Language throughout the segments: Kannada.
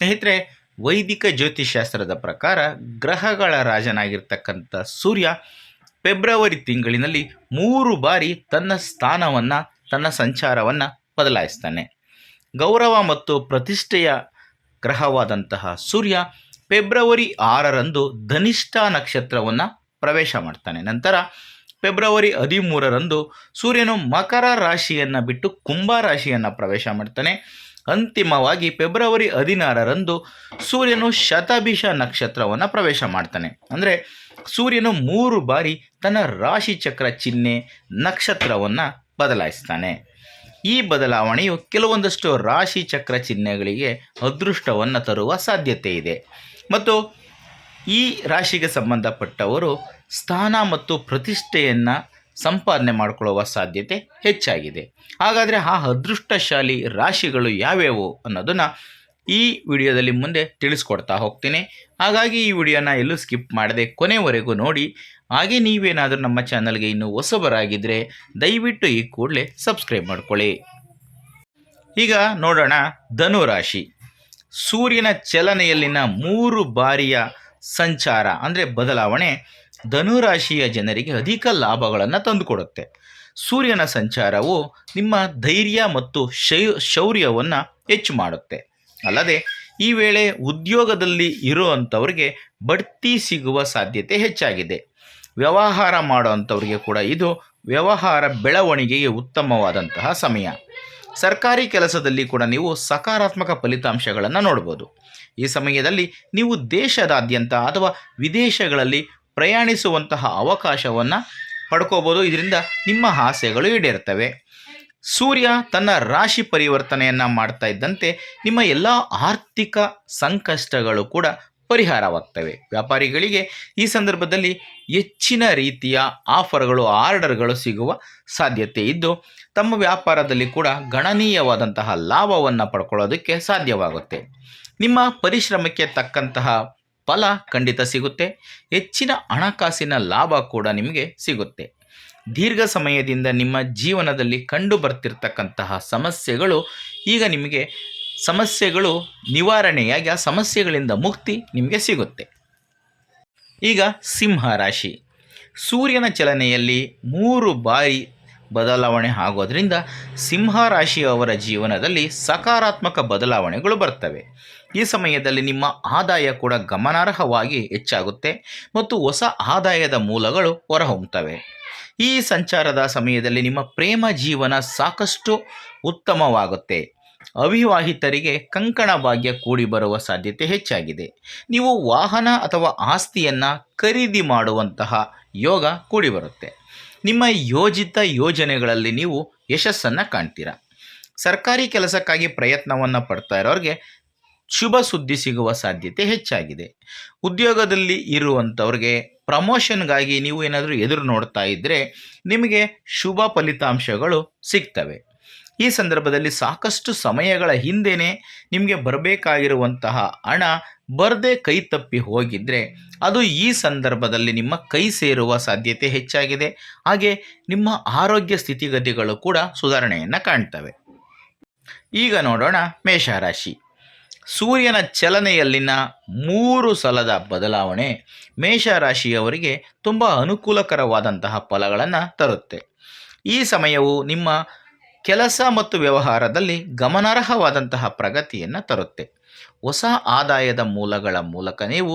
ಸ್ನೇಹಿತರೆ, ವೈದಿಕ ಜ್ಯೋತಿಷಾಸ್ತ್ರದ ಪ್ರಕಾರ ಗ್ರಹಗಳ ರಾಜನಾಗಿರ್ತಕ್ಕಂಥ ಸೂರ್ಯ ಫೆಬ್ರವರಿ ತಿಂಗಳಿನಲ್ಲಿ 3 ಬಾರಿ ತನ್ನ ಸ್ಥಾನವನ್ನು, ತನ್ನ ಸಂಚಾರವನ್ನು ಬದಲಾಯಿಸ್ತಾನೆ. ಗೌರವ ಮತ್ತು ಪ್ರತಿಷ್ಠೆಯ ಗ್ರಹವಾದಂತಹ ಸೂರ್ಯ ಫೆಬ್ರವರಿ 6ರಂದು ಧನಿಷ್ಠ ನಕ್ಷತ್ರವನ್ನು ಪ್ರವೇಶ ಮಾಡ್ತಾನೆ. ನಂತರ ಫೆಬ್ರವರಿ 13ರಂದು ಸೂರ್ಯನು ಮಕರ ರಾಶಿಯನ್ನು ಬಿಟ್ಟು ಕುಂಭ ರಾಶಿಯನ್ನು ಪ್ರವೇಶ ಮಾಡ್ತಾನೆ. ಅಂತಿಮವಾಗಿ ಫೆಬ್ರವರಿ 16ರಂದು ಸೂರ್ಯನು ಶತಭಿಷ ನಕ್ಷತ್ರವನ್ನು ಪ್ರವೇಶ ಮಾಡ್ತಾನೆ. ಅಂದರೆ ಸೂರ್ಯನು 3 ಬಾರಿ ತನ್ನ ರಾಶಿ ಚಕ್ರ ಚಿಹ್ನೆ ನಕ್ಷತ್ರವನ್ನು ಬದಲಾಯಿಸ್ತಾನೆ. ಈ ಬದಲಾವಣೆಯು ಕೆಲವೊಂದಷ್ಟು ರಾಶಿ ಚಕ್ರ ಚಿಹ್ನೆಗಳಿಗೆ ಅದೃಷ್ಟವನ್ನು ತರುವ ಸಾಧ್ಯತೆ ಇದೆ ಮತ್ತು ಈ ರಾಶಿಗೆ ಸಂಬಂಧಪಟ್ಟವರು ಸ್ಥಾನ ಮತ್ತು ಪ್ರತಿಷ್ಠೆಯನ್ನು ಸಂಪಾದನೆ ಮಾಡಿಕೊಳ್ಳುವ ಸಾಧ್ಯತೆ ಹೆಚ್ಚಾಗಿದೆ. ಹಾಗಾದರೆ ಆ ಅದೃಷ್ಟಶಾಲಿ ರಾಶಿಗಳು ಯಾವ್ಯಾವು ಅನ್ನೋದನ್ನು ಈ ವಿಡಿಯೋದಲ್ಲಿ ಮುಂದೆ ತಿಳಿಸ್ಕೊಡ್ತಾ ಹೋಗ್ತೀನಿ. ಹಾಗಾಗಿ ಈ ವಿಡಿಯೋನ ಎಲ್ಲೂ ಸ್ಕಿಪ್ ಮಾಡದೆ ಕೊನೆವರೆಗೂ ನೋಡಿ. ಹಾಗೆ ನೀವೇನಾದರೂ ನಮ್ಮ ಚಾನಲ್ಗೆ ಇನ್ನೂ ಹೊಸಬರಾಗಿದ್ದರೆ ದಯವಿಟ್ಟು ಈ ಕೂಡಲೇ ಸಬ್ಸ್ಕ್ರೈಬ್ ಮಾಡ್ಕೊಳ್ಳಿ. ಈಗ ನೋಡೋಣ ಧನುರಾಶಿ. ಸೂರ್ಯನ ಚಲನೆಯಲ್ಲಿನ 3 ಬಾರಿಯ ಸಂಚಾರ ಅಂದರೆ ಬದಲಾವಣೆ ಧನುರಾಶಿಯ ಜನರಿಗೆ ಅಧಿಕ ಲಾಭಗಳನ್ನು ತಂದುಕೊಡುತ್ತೆ. ಸೂರ್ಯನ ಸಂಚಾರವು ನಿಮ್ಮ ಧೈರ್ಯ ಮತ್ತು ಶೌರ್ಯವನ್ನು ಹೆಚ್ಚು ಮಾಡುತ್ತೆ. ಅಲ್ಲದೆ ಈ ವೇಳೆ ಉದ್ಯೋಗದಲ್ಲಿ ಇರುವಂಥವ್ರಿಗೆ ಬಡ್ತಿ ಸಿಗುವ ಸಾಧ್ಯತೆ ಹೆಚ್ಚಾಗಿದೆ. ವ್ಯವಹಾರ ಮಾಡುವಂಥವ್ರಿಗೆ ಕೂಡ ಇದು ವ್ಯವಹಾರ ಬೆಳವಣಿಗೆಗೆ ಉತ್ತಮವಾದಂತಹ ಸಮಯ. ಸರ್ಕಾರಿ ಕೆಲಸದಲ್ಲಿ ಕೂಡ ನೀವು ಸಕಾರಾತ್ಮಕ ಫಲಿತಾಂಶಗಳನ್ನು ನೋಡ್ಬೋದು. ಈ ಸಮಯದಲ್ಲಿ ನೀವು ದೇಶದಾದ್ಯಂತ ಅಥವಾ ವಿದೇಶಗಳಲ್ಲಿ ಪ್ರಯಾಣಿಸುವಂತಹ ಅವಕಾಶವನ್ನು ಪಡ್ಕೋಬೋದು. ಇದರಿಂದ ನಿಮ್ಮ ಆಸೆಗಳು ಈಡೇರ್ತವೆ. ಸೂರ್ಯ ತನ್ನ ರಾಶಿ ಪರಿವರ್ತನೆಯನ್ನು ಮಾಡ್ತಾ ಇದ್ದಂತೆ ನಿಮ್ಮ ಎಲ್ಲ ಆರ್ಥಿಕ ಸಂಕಷ್ಟಗಳು ಕೂಡ ಪರಿಹಾರವಾಗ್ತವೆ. ವ್ಯಾಪಾರಿಗಳಿಗೆ ಈ ಸಂದರ್ಭದಲ್ಲಿ ಹೆಚ್ಚಿನ ರೀತಿಯ ಆರ್ಡರ್ಗಳು ಸಿಗುವ ಸಾಧ್ಯತೆ ಇದ್ದು ತಮ್ಮ ವ್ಯಾಪಾರದಲ್ಲಿ ಕೂಡ ಗಣನೀಯವಾದಂತಹ ಲಾಭವನ್ನು ಪಡ್ಕೊಳ್ಳೋದಕ್ಕೆ ಸಾಧ್ಯವಾಗುತ್ತೆ. ನಿಮ್ಮ ಪರಿಶ್ರಮಕ್ಕೆ ತಕ್ಕಂತಹ ಫಲ ಖಂಡಿತ ಸಿಗುತ್ತೆ. ಹೆಚ್ಚಿನ ಹಣಕಾಸಿನ ಲಾಭ ಕೂಡ ನಿಮಗೆ ಸಿಗುತ್ತೆ. ದೀರ್ಘ ಸಮಯದಿಂದ ನಿಮ್ಮ ಜೀವನದಲ್ಲಿ ಕಂಡು ಬರ್ತಿರ್ತಕ್ಕಂತಹ ಸಮಸ್ಯೆಗಳು ಈಗ ನಿಮಗೆ ನಿವಾರಣೆಯಾಗಿ ಆ ಸಮಸ್ಯೆಗಳಿಂದ ಮುಕ್ತಿ ನಿಮಗೆ ಸಿಗುತ್ತೆ. ಈಗ ಸಿಂಹ ರಾಶಿ. ಸೂರ್ಯನ ಚಲನೆಯಲ್ಲಿ 3 ಬಾರಿ ಬದಲಾವಣೆ ಆಗೋದ್ರಿಂದ ಸಿಂಹ ರಾಶಿಯವರ ಜೀವನದಲ್ಲಿ ಸಕಾರಾತ್ಮಕ ಬದಲಾವಣೆಗಳು ಬರ್ತವೆ. ಈ ಸಮಯದಲ್ಲಿ ನಿಮ್ಮ ಆದಾಯ ಕೂಡ ಗಮನಾರ್ಹವಾಗಿ ಹೆಚ್ಚಾಗುತ್ತೆ ಮತ್ತು ಹೊಸ ಆದಾಯದ ಮೂಲಗಳು ಹೊರಹೊಮ್ಮುತ್ತವೆ. ಈ ಸಂಚಾರದ ಸಮಯದಲ್ಲಿ ನಿಮ್ಮ ಪ್ರೇಮ ಜೀವನ ಸಾಕಷ್ಟು ಉತ್ತಮವಾಗುತ್ತೆ. ಅವಿವಾಹಿತರಿಗೆ ಕಂಕಣ ಭಾಗ್ಯ ಕೂಡಿ ಬರುವ ಸಾಧ್ಯತೆ ಹೆಚ್ಚಾಗಿದೆ. ನೀವು ವಾಹನ ಅಥವಾ ಆಸ್ತಿಯನ್ನು ಖರೀದಿ ಮಾಡುವಂತಹ ಯೋಗ ಕೂಡಿ ಬರುತ್ತೆ. ನಿಮ್ಮ ಯೋಜಿತ ಯೋಜನೆಗಳಲ್ಲಿ ನೀವು ಯಶಸ್ಸನ್ನು ಕಾಣ್ತೀರಾ. ಸರ್ಕಾರಿ ಕೆಲಸಕ್ಕಾಗಿ ಪ್ರಯತ್ನವನ್ನು ಪಡ್ತಾ ಇರೋರಿಗೆ ಶುಭ ಸುದ್ದಿ ಸಿಗುವ ಸಾಧ್ಯತೆ ಹೆಚ್ಚಾಗಿದೆ. ಉದ್ಯೋಗದಲ್ಲಿ ಇರುವಂಥವ್ರಿಗೆ ಪ್ರಮೋಷನ್ಗಾಗಿ ನೀವು ಏನಾದರೂ ಎದುರು ನೋಡ್ತಾ ಇದ್ದರೆ ನಿಮಗೆ ಶುಭ ಫಲಿತಾಂಶಗಳು ಸಿಗ್ತವೆ. ಈ ಸಂದರ್ಭದಲ್ಲಿ ಸಾಕಷ್ಟು ಸಮಯಗಳ ಹಿಂದೆಯೇ ನಿಮಗೆ ಬರಬೇಕಾಗಿರುವಂತಹ ಹಣ ಬರದೆ ಕೈ ತಪ್ಪಿ ಹೋಗಿದ್ದರೆ ಅದು ಈ ಸಂದರ್ಭದಲ್ಲಿ ನಿಮ್ಮ ಕೈ ಸೇರುವ ಸಾಧ್ಯತೆ ಹೆಚ್ಚಾಗಿದೆ. ಹಾಗೆ ನಿಮ್ಮ ಆರೋಗ್ಯ ಸ್ಥಿತಿಗತಿಗಳು ಕೂಡ ಸುಧಾರಣೆಯನ್ನು ಕಾಣ್ತವೆ. ಈಗ ನೋಡೋಣ ಮೇಷರಾಶಿ. ಸೂರ್ಯನ ಚಲನೆಯಲ್ಲಿನ 3 ಸಲದ ಬದಲಾವಣೆ ಮೇಷರಾಶಿಯವರಿಗೆ ತುಂಬ ಅನುಕೂಲಕರವಾದಂತಹ ಫಲಗಳನ್ನು ತರುತ್ತೆ. ಈ ಸಮಯವು ನಿಮ್ಮ ಕೆಲಸ ಮತ್ತು ವ್ಯವಹಾರದಲ್ಲಿ ಗಮನಾರ್ಹವಾದಂತಹ ಪ್ರಗತಿಯನ್ನು ತರುತ್ತೆ. ಹೊಸ ಆದಾಯದ ಮೂಲಗಳ ಮೂಲಕ ನೀವು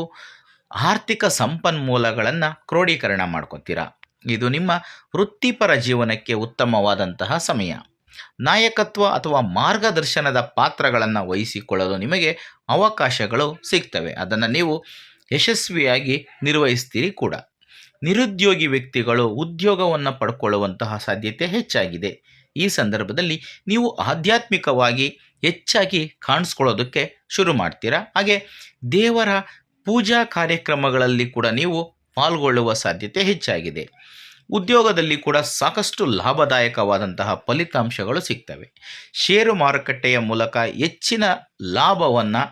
ಆರ್ಥಿಕ ಸಂಪನ್ಮೂಲಗಳನ್ನು ಕ್ರೋಢೀಕರಣ ಮಾಡ್ಕೊತೀರಾ. ಇದು ನಿಮ್ಮ ವೃತ್ತಿಪರ ಜೀವನಕ್ಕೆ ಉತ್ತಮವಾದಂತಹ ಸಮಯ. ನಾಯಕತ್ವ ಅಥವಾ ಮಾರ್ಗದರ್ಶನದ ಪಾತ್ರಗಳನ್ನು ವಹಿಸಿಕೊಳ್ಳಲು ನಿಮಗೆ ಅವಕಾಶಗಳು ಸಿಗ್ತವೆ. ಅದನ್ನು ನೀವು ಯಶಸ್ವಿಯಾಗಿ ನಿರ್ವಹಿಸ್ತೀರಿ ಕೂಡ. ನಿರುದ್ಯೋಗಿ ವ್ಯಕ್ತಿಗಳು ಉದ್ಯೋಗವನ್ನು ಪಡ್ಕೊಳ್ಳುವಂತಹ ಸಾಧ್ಯತೆ ಹೆಚ್ಚಾಗಿದೆ. ಈ ಸಂದರ್ಭದಲ್ಲಿ ನೀವು ಆಧ್ಯಾತ್ಮಿಕವಾಗಿ ಹೆಚ್ಚಾಗಿ ಕಾಣಿಸ್ಕೊಳ್ಳೋದಕ್ಕೆ ಶುರು ಮಾಡ್ತೀರಾ. ಹಾಗೆ ದೇವರ ಪೂಜಾ ಕಾರ್ಯಕ್ರಮಗಳಲ್ಲಿ ಕೂಡ ನೀವು ಪಾಲ್ಗೊಳ್ಳುವ ಸಾಧ್ಯತೆ ಹೆಚ್ಚಾಗಿದೆ. ಉದ್ಯೋಗದಲ್ಲಿ ಕೂಡ ಸಾಕಷ್ಟು ಲಾಭದಾಯಕವಾದಂತಹ ಫಲಿತಾಂಶಗಳು ಸಿಗ್ತವೆ. ಷೇರು ಮಾರುಕಟ್ಟೆಯ ಮೂಲಕ ಹೆಚ್ಚಿನ ಲಾಭವನ್ನು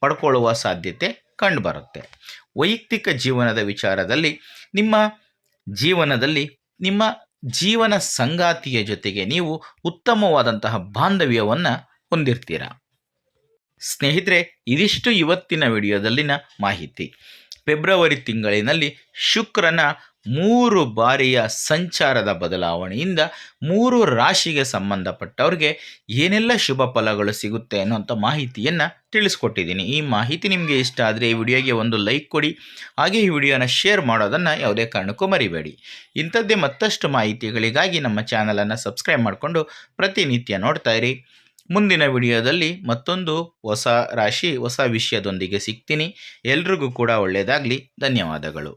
ಪಡ್ಕೊಳ್ಳುವ ಸಾಧ್ಯತೆ ಕಂಡುಬರುತ್ತೆ. ವೈಯಕ್ತಿಕ ಜೀವನದ ವಿಚಾರದಲ್ಲಿ ನಿಮ್ಮ ಜೀವನ ಸಂಗಾತಿಯ ಜೊತೆಗೆ ನೀವು ಉತ್ತಮವಾದಂತಹ ಬಾಂಧವ್ಯವನ್ನು ಹೊಂದಿರ್ತೀರ. ಸ್ನೇಹಿತರೆ, ಇದಿಷ್ಟು ಇವತ್ತಿನ ವಿಡಿಯೋದಲ್ಲಿನ ಮಾಹಿತಿ. ಫೆಬ್ರವರಿ ತಿಂಗಳಿನಲ್ಲಿ ಶುಕ್ರನ 3 ಬಾರಿಯ ಸಂಚಾರದ ಬದಲಾವಣೆಯಿಂದ 3 ರಾಶಿಗೆ ಸಂಬಂಧಪಟ್ಟವ್ರಿಗೆ ಏನೆಲ್ಲ ಶುಭ ಫಲಗಳು ಸಿಗುತ್ತೆ ಅನ್ನೋಂಥ ಮಾಹಿತಿಯನ್ನು ತಿಳಿಸ್ಕೊಟ್ಟಿದ್ದೀನಿ. ಈ ಮಾಹಿತಿ ನಿಮಗೆ ಇಷ್ಟ ಆದರೆ ಈ ವಿಡಿಯೋಗೆ ಒಂದು ಲೈಕ್ ಕೊಡಿ, ಹಾಗೆ ಈ ವಿಡಿಯೋನ ಶೇರ್ ಮಾಡೋದನ್ನು ಯಾವುದೇ ಕಾರಣಕ್ಕೂ ಮರಿಬೇಡಿ. ಇಂಥದ್ದೇ ಮತ್ತಷ್ಟು ಮಾಹಿತಿಗಳಿಗಾಗಿ ನಮ್ಮ ಚಾನಲನ್ನು ಸಬ್ಸ್ಕ್ರೈಬ್ ಮಾಡಿಕೊಂಡು ಪ್ರತಿನಿತ್ಯ ನೋಡ್ತಾ ಇರಿ. ಮುಂದಿನ ವಿಡಿಯೋದಲ್ಲಿ ಮತ್ತೊಂದು ಹೊಸ ರಾಶಿ ಹೊಸ ವಿಷಯದೊಂದಿಗೆ ಸಿಗ್ತೀನಿ. ಎಲ್ರಿಗೂ ಕೂಡ ಒಳ್ಳೆಯದಾಗಲಿ. ಧನ್ಯವಾದಗಳು.